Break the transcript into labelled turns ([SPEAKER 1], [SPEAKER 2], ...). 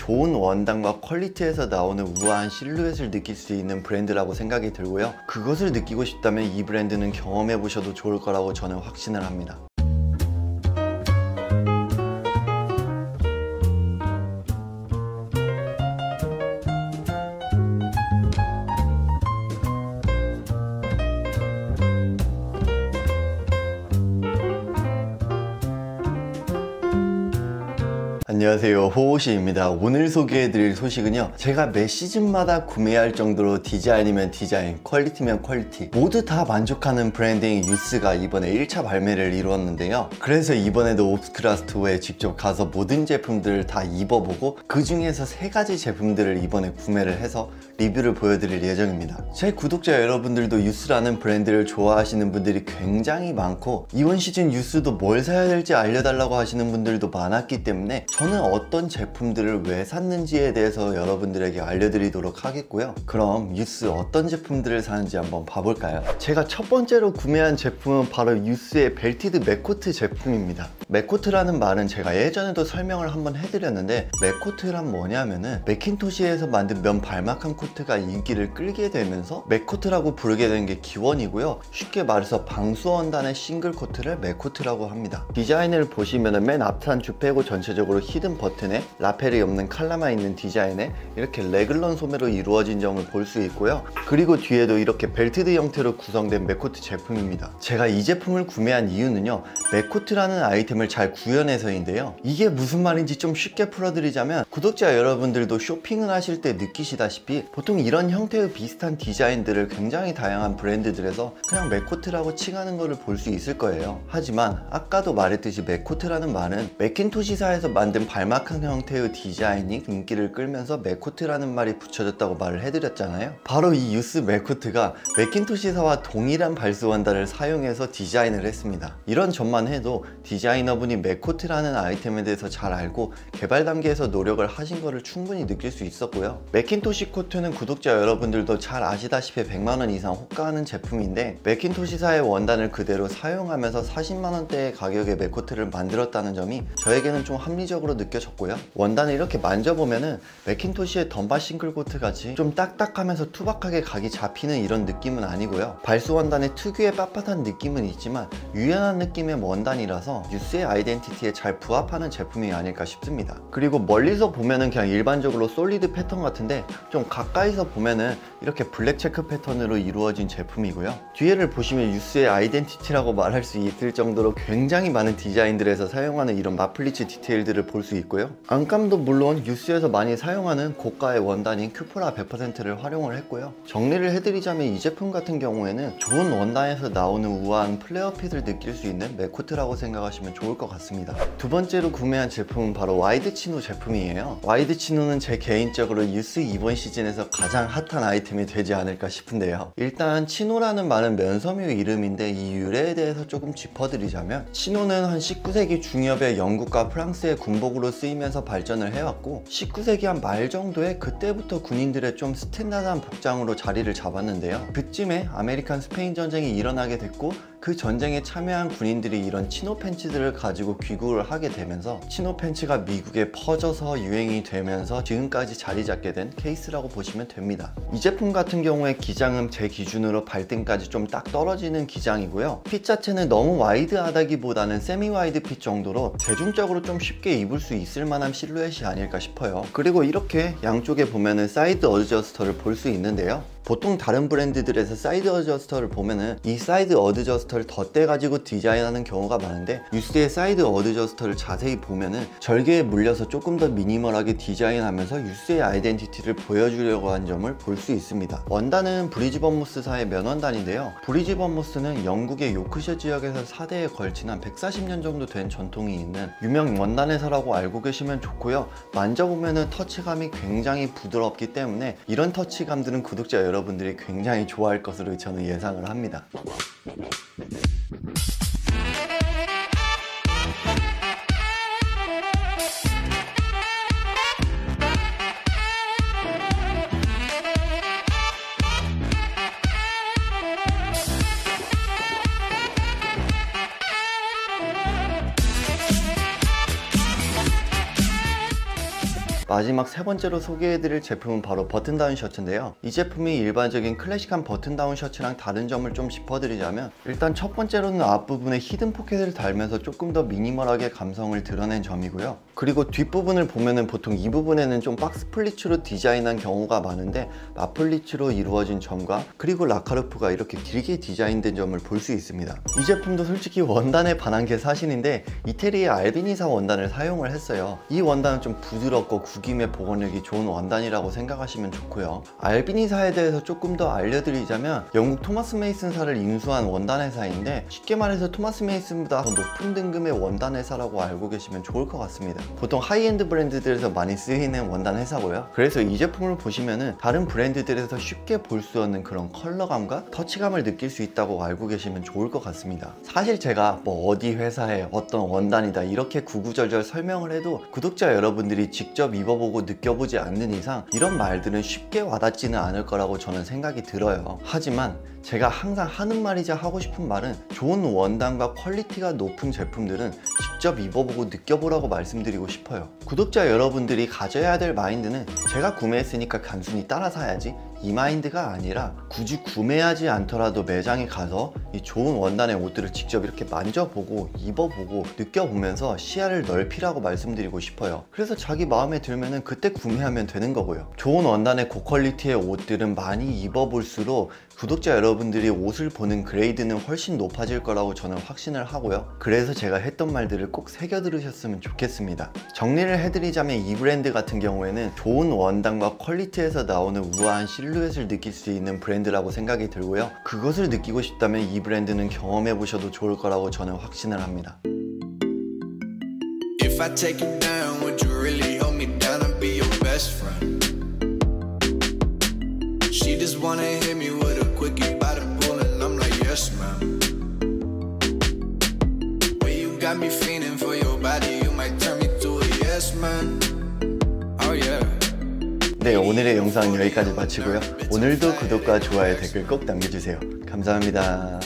[SPEAKER 1] 좋은 원단과 퀄리티에서 나오는 우아한 실루엣을 느낄 수 있는 브랜드라고 생각이 들고요. 그것을 느끼고 싶다면 이 브랜드는 경험해 보셔도 좋을 거라고 저는 확신을 합니다. 안녕하세요, 호호시입니다. 오늘 소개해드릴 소식은요, 제가 매 시즌마다 구매할 정도로 디자인이면 디자인, 퀄리티면 퀄리티 모두 다 만족하는 브랜드인 유스가 이번에 1차 발매를 이루었는데요. 그래서 이번에도 옵스크라 스토어에 직접 가서 모든 제품들을 다 입어보고 그 중에서 3가지 제품들을 이번에 구매를 해서 리뷰를 보여드릴 예정입니다. 제 구독자 여러분들도 유스라는 브랜드를 좋아하시는 분들이 굉장히 많고, 이번 시즌 유스도 뭘 사야 될지 알려달라고 하시는 분들도 많았기 때문에 저는 어떤 제품들을 왜 샀는지에 대해서 여러분들에게 알려드리도록 하겠고요. 그럼 유스 어떤 제품들을 사는지 한번 봐볼까요? 제가 첫 번째로 구매한 제품은 바로 유스의 벨티드 맥코트 제품입니다. 맥코트라는 말은 제가 예전에도 설명을 한번 해드렸는데, 맥코트란 뭐냐면은 맥킨토시에서 만든 면 발막한 코트가 인기를 끌게 되면서 맥코트라고 부르게 된 게 기원이고요. 쉽게 말해서 방수원단의 싱글 코트를 맥코트라고 합니다. 디자인을 보시면은 맨 앞산 주패고 전체적으로 히든 버튼에 라펠이 없는 칼라만 있는 디자인에 이렇게 레글런 소매로 이루어진 점을 볼 수 있고요. 그리고 뒤에도 이렇게 벨트드 형태로 구성된 맥코트 제품입니다. 제가 이 제품을 구매한 이유는요, 맥코트라는 아이템을 잘 구현해서인데요. 이게 무슨 말인지 좀 쉽게 풀어드리자면, 구독자 여러분들도 쇼핑을 하실 때 느끼시다시피 보통 이런 형태의 비슷한 디자인들을 굉장히 다양한 브랜드들에서 그냥 맥코트라고 칭하는 것을 볼 수 있을 거예요. 하지만 아까도 말했듯이 맥코트라는 말은 맥킨토시사에서 만든 발막한 형태의 디자인이 인기를 끌면서 맥코트라는 말이 붙여졌다고 말을 해드렸잖아요. 바로 이 유스 맥코트가 맥킨토시사와 동일한 발수 원단을 사용해서 디자인을 했습니다. 이런 점만 해도 디자이너분이 맥코트라는 아이템에 대해서 잘 알고 개발 단계에서 노력을 하신 것을 충분히 느낄 수 있었고요. 맥킨토시 코트는 구독자 여러분들도 잘 아시다시피 100만원 이상 호가하는 제품인데, 맥킨토시사의 원단을 그대로 사용하면서 40만원대의 가격의 맥코트를 만들었다는 점이 저에게는 좀 합리적으로 느껴졌고요. 원단을 이렇게 만져보면은 맥킨토시의 덤바 싱글코트 같이 좀 딱딱하면서 투박하게 각이 잡히는 이런 느낌은 아니고요. 발수 원단의 특유의 빳빳한 느낌은 있지만 유연한 느낌의 원단이라서 유스의 아이덴티티에 잘 부합하는 제품이 아닐까 싶습니다. 그리고 멀리서 보면은 그냥 일반적으로 솔리드 패턴 같은데, 좀 가까이서 보면은 이렇게 블랙 체크 패턴으로 이루어진 제품이고요. 뒤에를 보시면 유스의 아이덴티티라고 말할 수 있을 정도로 굉장히 많은 디자인들에서 사용하는 이런 마플리츠 디테일들을 볼 수 있고요. 안감도 물론 유스에서 많이 사용하는 고가의 원단인 큐포라 100%를 활용을 했고요. 정리를 해드리자면 이 제품 같은 경우에는 좋은 원단에서 나오는 우아한 플레어핏을 느낄 수 있는 맥코트라고 생각하시면 좋을 것 같습니다. 두 번째로 구매한 제품은 바로 와이드 치노 제품이에요. 와이드 치노는 제 개인적으로 유스 이번 시즌에서 가장 핫한 아이템이 되지 않을까 싶은데요. 일단 치노라는 말은 면섬유 이름인데, 이 유래에 대해서 조금 짚어드리자면, 치노는 한 19세기 중엽에 영국과 프랑스의 군복으로 쓰이면서 발전을 해왔고, 19세기 한 말 정도에 그때부터 군인들의 좀 스탠다드한 복장으로 자리를 잡았는데요. 그쯤에 아메리칸 스페인 전쟁이 일어나게 됐고, 그 전쟁에 참여한 군인들이 이런 치노 팬츠들을 가지고 귀국을 하게 되면서 치노 팬츠가 미국에 퍼져서 유행이 되면서 지금까지 자리 잡게 된 케이스라고 보시면 됩니다. 이 제품 같은 경우에 기장은 제 기준으로 발등까지 좀 딱 떨어지는 기장이고요. 핏 자체는 너무 와이드하다기보다는 세미 와이드 핏 정도로 대중적으로 좀 쉽게 입을 수 있을 만한 실루엣이 아닐까 싶어요. 그리고 이렇게 양쪽에 보면은 사이드 어드저스터를 볼 수 있는데요. 보통 다른 브랜드들에서 사이드 어드저스터를 보면은 이 사이드 어드저스터를 덧대 가지고 디자인하는 경우가 많은데, 유스의 사이드 어드저스터를 자세히 보면은 절개에 물려서 조금 더 미니멀하게 디자인하면서 유스의 아이덴티티를 보여주려고 한 점을 볼 수 있습니다. 원단은 브리지번모스사의 면원단인데요. 브리지번모스는 영국의 요크셔 지역에서 4대에 걸친 한 140년 정도 된 전통이 있는 유명 원단회사라고 알고 계시면 좋고요. 만져보면은 터치감이 굉장히 부드럽기 때문에 이런 터치감들은 구독자 여러분들이 굉장히 좋아할 것으로 저는 예상을 합니다. 마지막 세 번째로 소개해드릴 제품은 바로 버튼다운 셔츠인데요. 이 제품이 일반적인 클래식한 버튼다운 셔츠랑 다른 점을 좀 짚어드리자면, 일단 첫 번째로는 앞부분에 히든 포켓을 달면서 조금 더 미니멀하게 감성을 드러낸 점이고요. 그리고 뒷부분을 보면은 보통 이 부분에는 좀 박스 플리츠로 디자인한 경우가 많은데, 마플리츠로 이루어진 점과 그리고 라카르프가 이렇게 길게 디자인된 점을 볼 수 있습니다. 이 제품도 솔직히 원단에 반한 게 사실인데, 이태리의 알비니사 원단을 사용을 했어요. 이 원단은 좀 부드럽고 구김의 복원력이 좋은 원단이라고 생각하시면 좋고요. 알비니사에 대해서 조금 더 알려드리자면, 영국 토마스 메이슨사를 인수한 원단 회사인데, 쉽게 말해서 토마스 메이슨보다 더 높은 등급의 원단 회사라고 알고 계시면 좋을 것 같습니다. 보통 하이엔드 브랜드들에서 많이 쓰이는 원단 회사고요. 그래서 이 제품을 보시면은 다른 브랜드들에서 쉽게 볼 수 없는 그런 컬러감과 터치감을 느낄 수 있다고 알고 계시면 좋을 것 같습니다. 사실 제가 뭐 어디 회사의 어떤 원단이다 이렇게 구구절절 설명을 해도 구독자 여러분들이 직접 입어보고 느껴보지 않는 이상 이런 말들은 쉽게 와닿지는 않을 거라고 저는 생각이 들어요. 하지만 제가 항상 하는 말이자 하고 싶은 말은, 좋은 원단과 퀄리티가 높은 제품들은 직접 입어보고 느껴보라고 말씀드리고 싶어요. 구독자 여러분들이 가져야 될 마인드는, 제가 구매했으니까 단순히 따라 사야지, 이 마인드가 아니라 굳이 구매하지 않더라도 매장에 가서 이 좋은 원단의 옷들을 직접 이렇게 만져보고 입어보고 느껴보면서 시야를 넓히라고 말씀드리고 싶어요. 그래서 자기 마음에 들면은 그때 구매하면 되는 거고요. 좋은 원단의 고퀄리티의 옷들은 많이 입어볼수록 구독자 여러분들이 옷을 보는 그레이드는 훨씬 높아질 거라고 저는 확신을 하고요. 그래서 제가 했던 말들을 꼭 새겨 들으셨으면 좋겠습니다. 정리를 해드리자면, 이 브랜드 같은 경우에는 좋은 원단과 퀄리티에서 나오는 우아한 실루엣을 느낄 수 있는 브랜드라고 생각이 들고요. 그것을 느끼고 싶다면 이 브랜드는 경험해 보셔도 좋을 거라고 저는 확신을 합니다. If I take you down, would you really hold me down and be your best friend? She just wanna hit me with a quickie by the pool and I'm like, yes ma'am. Well, you got me feeling for your body, you might turn me to a yes man. Oh yeah. 네, 오늘의 영상은 여기까지 마치고요. 오늘도 구독과 좋아요, 댓글 꼭 남겨주세요. 감사합니다.